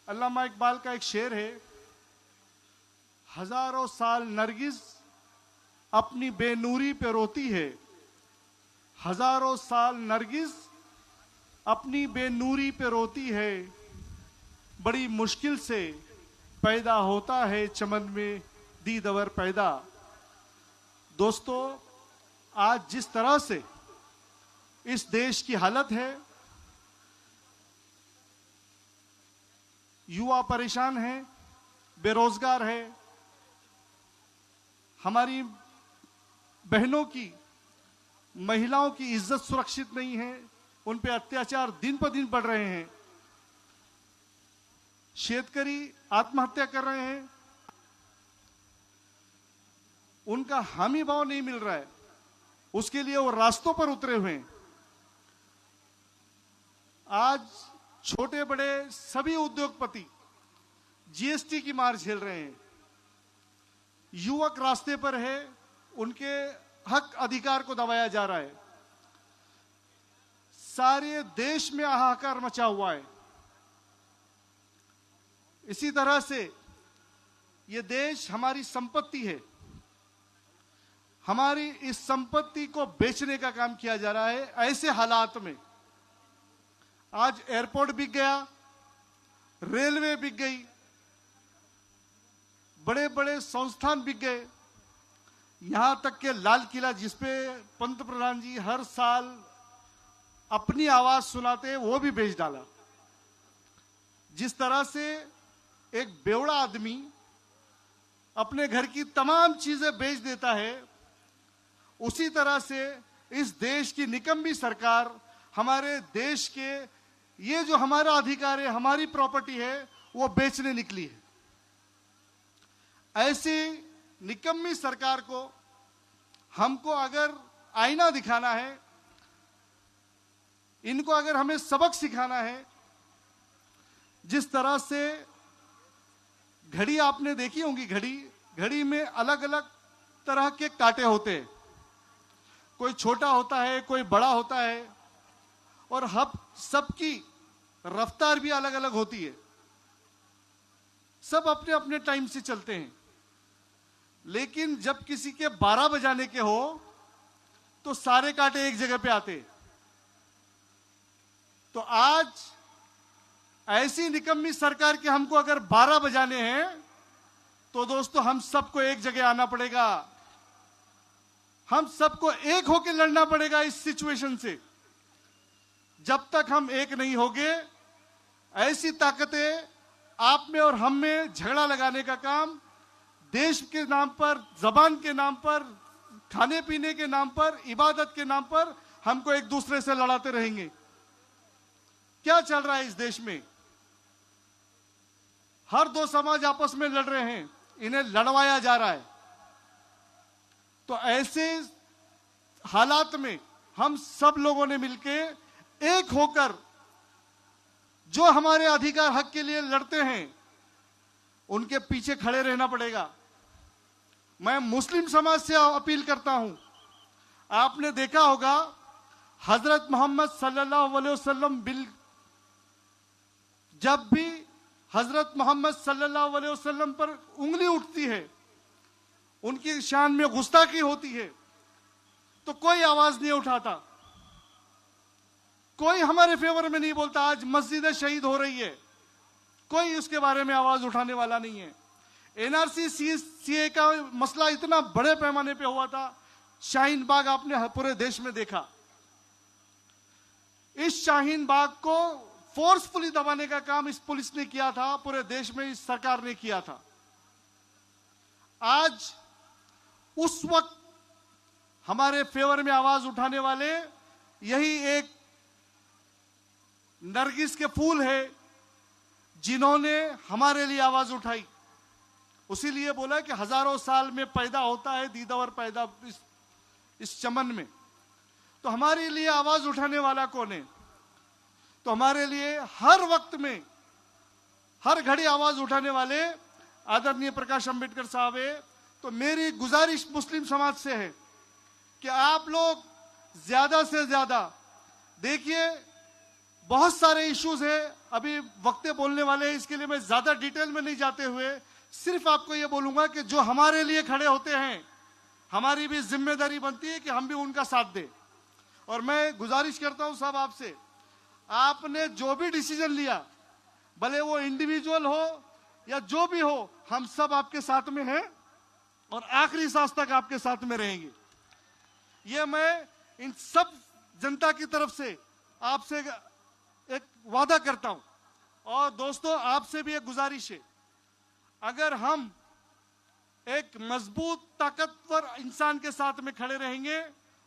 अल्लामा इकबाल का एक शेर है, हजारों साल नरगिस अपनी बेनूरी पे रोती है, हजारों साल नरगिस अपनी बेनूरी पे रोती है, बड़ी मुश्किल से पैदा होता है चमन में दीदवर पैदा। दोस्तों, आज जिस तरह से इस देश की हालत है, युवा परेशान है, बेरोजगार है, हमारी बहनों की, महिलाओं की इज्जत सुरक्षित नहीं है, उन पे अत्याचार दिन पर दिन बढ़ रहे हैं, शेतकरी आत्महत्या कर रहे हैं, उनका हामी भाव नहीं मिल रहा है, उसके लिए वो रास्तों पर उतरे हुए हैं। आज छोटे बड़े सभी उद्योगपति जीएसटी की मार झेल रहे हैं, युवक रास्ते पर है, उनके हक अधिकार को दबाया जा रहा है, सारे देश में हाहाकार मचा हुआ है। इसी तरह से ये देश हमारी संपत्ति है, हमारी इस संपत्ति को बेचने का काम किया जा रहा है। ऐसे हालात में आज एयरपोर्ट बिक गया, रेलवे बिक गई, बड़े बड़े संस्थान बिक गए, यहां तक के लाल किला जिसपे पंत प्रधान जी हर साल अपनी आवाज सुनाते हैं वो भी बेच डाला। जिस तरह से एक बेवड़ा आदमी अपने घर की तमाम चीजें बेच देता है, उसी तरह से इस देश की निकम्मी सरकार हमारे देश के ये जो हमारा अधिकार है, हमारी प्रॉपर्टी है, वो बेचने निकली है। ऐसी निकम्मी सरकार को हमको अगर आईना दिखाना है, इनको अगर हमें सबक सिखाना है, जिस तरह से घड़ी आपने देखी होंगी, घड़ी में अलग अलग तरह के कांटे होते हैं, कोई छोटा होता है, कोई बड़ा होता है, और हम सबकी रफ्तार भी अलग अलग होती है, सब अपने अपने टाइम से चलते हैं। लेकिन जब किसी के 12 बजाने के हो तो सारे कांटे एक जगह पे आते। तो आज ऐसी निकम्मी सरकार के हमको अगर 12 बजाने हैं तो दोस्तों हम सबको एक जगह आना पड़ेगा, हम सबको एक होकर लड़ना पड़ेगा इस सिचुएशन से। जब तक हम एक नहीं होंगे, ऐसी ताकतें आप में और हम में झगड़ा लगाने का काम देश के नाम पर, जबान के नाम पर, खाने पीने के नाम पर, इबादत के नाम पर हमको एक दूसरे से लड़ाते रहेंगे। क्या चल रहा है इस देश में? हर दो समाज आपस में लड़ रहे हैं, इन्हें लड़वाया जा रहा है। तो ऐसे हालात में हम सब लोगों ने मिलकर एक होकर जो हमारे अधिकार हक के लिए लड़ते हैं उनके पीछे खड़े रहना पड़ेगा। मैं मुस्लिम समाज से अपील करता हूं, आपने देखा होगा हजरत मोहम्मद सल्लल्लाहु अलैहि वसल्लम जब भी हजरत मोहम्मद सल्लल्लाहु अलैहि वसल्लम पर उंगली उठती है, उनकी शान में गुस्ताखी होती है, तो कोई आवाज नहीं उठाता, कोई हमारे फेवर में नहीं बोलता। आज मस्जिद शहीद हो रही है, कोई उसके बारे में आवाज उठाने वाला नहीं है। एनआरसी सीए का मसला इतना बड़े पैमाने पे हुआ था, शाहीन बाग आपने पूरे देश में देखा। इस शाहीन बाग को फोर्सफुली दबाने का काम इस पुलिस ने किया था, पूरे देश में इस सरकार ने किया था। आज उस वक्त हमारे फेवर में आवाज उठाने वाले यही एक नरगिस के फूल है जिन्होंने हमारे लिए आवाज उठाई। उसी लिए बोला कि हजारों साल में पैदा होता है दीदावर पैदा इस चमन में। तो हमारे लिए आवाज उठाने वाला कौन है? तो हमारे लिए हर वक्त में, हर घड़ी आवाज उठाने वाले आदरणीय प्रकाश अंबेडकर साहब है। तो मेरी गुजारिश मुस्लिम समाज से है कि आप लोग ज्यादा से ज्यादा देखिए, बहुत सारे इश्यूज है, अभी वक्ते बोलने वाले हैं, इसके लिए मैं ज्यादा डिटेल में नहीं जाते हुए सिर्फ आपको ये बोलूंगा कि जो हमारे लिए खड़े होते हैं, हमारी भी जिम्मेदारी बनती है कि हम भी उनका साथ दें। और मैं गुजारिश करता हूं साहब आपसे, आपने जो भी डिसीजन लिया, भले वो इंडिविजुअल हो या जो भी हो, हम सब आपके साथ में हैं और आखिरी सांस तक आपके साथ में रहेंगे। ये मैं इन सब जनता की तरफ से आपसे एक वादा करता हूं। और दोस्तों, आपसे भी एक गुजारिश है, अगर हम एक मजबूत ताकतवर इंसान के साथ में खड़े रहेंगे,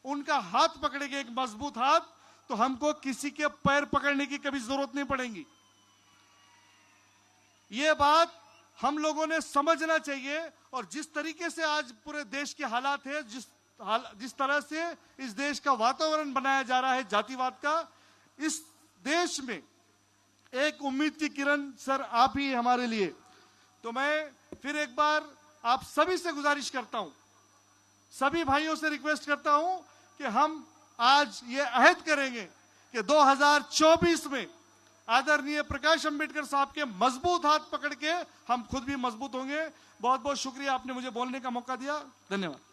उनका हाथ पकड़ेंगे, एक मजबूत हाथ, तो हमको किसी के पैर पकड़ने की कभी जरूरत नहीं पड़ेगी। ये बात हम लोगों ने समझना चाहिए। और जिस तरीके से आज पूरे देश के हालात है, जिस तरह से इस देश का वातावरण बनाया जा रहा है जातिवाद का, इस देश में एक उम्मीद की किरण सर आप ही हमारे लिए। तो मैं फिर एक बार आप सभी से गुजारिश करता हूं, सभी भाइयों से रिक्वेस्ट करता हूं कि हम आज ये अहद करेंगे कि 2024 में आदरणीय प्रकाश अंबेडकर साहब के मजबूत हाथ पकड़ के हम खुद भी मजबूत होंगे। बहुत बहुत शुक्रिया, आपने मुझे बोलने का मौका दिया। धन्यवाद।